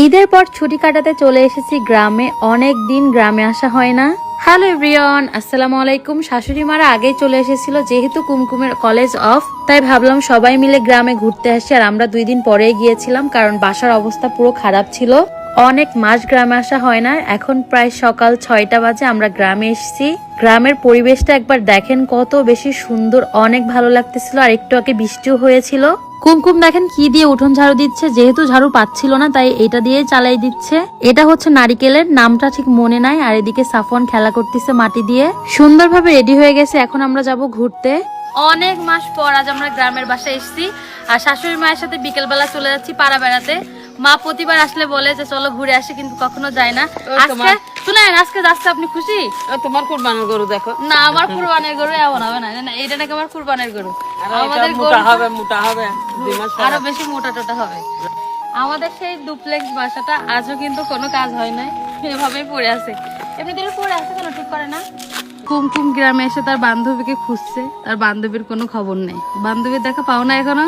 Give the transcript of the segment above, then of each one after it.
ঈদের পর ছুটি কাটাতে চলে এসেছি গ্রামে। অনেক দিন গ্রামে আসা হয় না। হ্যালো এভরিওয়ান, আসসালামু আলাইকুম। শাশুড়ি মারা আগেই চলে এসেছিল, যেহেতু কুমকুমের কলেজ অফ, তাই ভাবলাম সবাই মিলে গ্রামে ঘুরতে আসি। আর আমরা 2 দিন পরেই গিয়েছিলাম, কারণ বাসার অবস্থা পুরো খারাপ ছিল। অনেক মাস গ্রামে আসা হয় না। এখন প্রায় সকাল 6টা বাজে, আমরা গ্রামে এসেছি। গ্রামের পরিবেশটা একবার দেখেন, কত বেশি সুন্দর, অনেক ভালো লাগতেছিল। আর একটু আগে বৃষ্টিও হয়েছিল। কুমকুম দেখেন কি দিয়ে উঠোন ঝাড়ু দিচ্ছে, যেহেতু ঝাড়ু পাচ্ছিল না তাই এটা দিয়ে চালাই দিচ্ছে। এটা হচ্ছে নারিকেলের, নামটা ঠিক মনে নাই। আর এদিকে সাফওয়ান খেলা করতেছে মাটি দিয়ে। সুন্দরভাবে রেডি হয়ে গেছে, এখন আমরা যাব ঘুরতে। অনেক মাস পর আজ আমরা গ্রামের বাসায় এসেছি। আর শাশুড়ি মায়ের সাথে বিকেল বেলা চলে যাচ্ছি পাড়া বেড়াতে। মা প্রতিবার আসলে বলে যে চলো ঘুরে আসি, কিন্তু কখনো যায় না। আজকে শুনেন, আজকে যাচ্ছে, আপনি খুশি? তোমার কুরবানির গরু দেখো না, আমার কুরবানির গরু এমন হবে না। না, এটা নাকি আমার কুরবানির গরু। আমাদের মোটা হবে, মোটা হবে, 2 মাস পরে। আরো বেশি মোটা টোটা হবে। আমাদের সেই ডুপ্লেক্স বাসাটা আজও কিন্তু কোনো কাজ হয় নাই, এভাবেই পড়ে আছে। এমনিতে পড়ে আছে, কেন ঠিক করে না। কুমকুম গ্রামে এসে তার বান্ধবীকে খুঁজছে, তার বান্ধবীর কোনো খবর নেই। বান্ধবীর দেখা পাও না এখনো?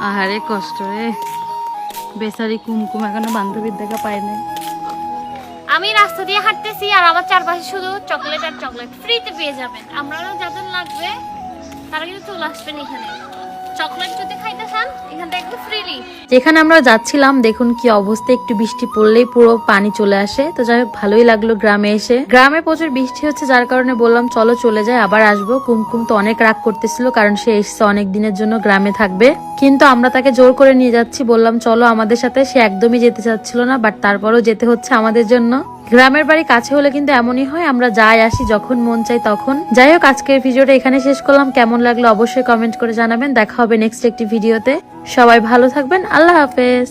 আহারে কষ্ট রে, বেচারি কুমকুম এখনো বান্ধবীর দেখা পায় নাই। আমি রাস্তা দিয়ে হাঁটতেছি আর আমার চারপাশে শুধু চকলেট আর চকলেট ফ্রিতে পেয়ে যাবেন। আপনারাও যাদের লাগবে তারা কিন্তু চলে আসবেন এখানে। চকলেট যদি খাইতে চান এখান থেকে একদম ফ্রিলি। যেখানে আমরা যাচ্ছিলাম দেখুন কি অবস্থা, একটু বৃষ্টি পড়লেই পুরো পানি চলে আসে। তো যাই হোক, ভালোই লাগলো গ্রামে এসে। গ্রামে প্রচুর বৃষ্টি হচ্ছে, যার কারণে বললাম চলো চলে যাই, আবার আসবো। কুমকুম তো অনেক রাগ করতেছিল, কারণ সে এসছে অনেক দিনের জন্য গ্রামে থাকবে। কিন্তু আমরা তাকে জোর করে নিয়ে যাচ্ছি, বললাম চলো আমাদের সাথে। সে একদমই যেতে চাচ্ছিল না, বাট তারপরও যেতে হচ্ছে আমাদের জন্য। গ্রামের বাড়ি কাছে হলে কিন্তু এমনই হয়, আমরা যাই আসি যখন মন চাই তখন। যাই হোক, আজকের ভিডিওটা এখানে শেষ করলাম। কেমন লাগলো অবশ্যই কমেন্ট করে জানাবেন। দেখা হবে নেক্সট একটি ভিডিওতে। সবাই ভালো থাকবেন, আল্লাহ হাফেজ।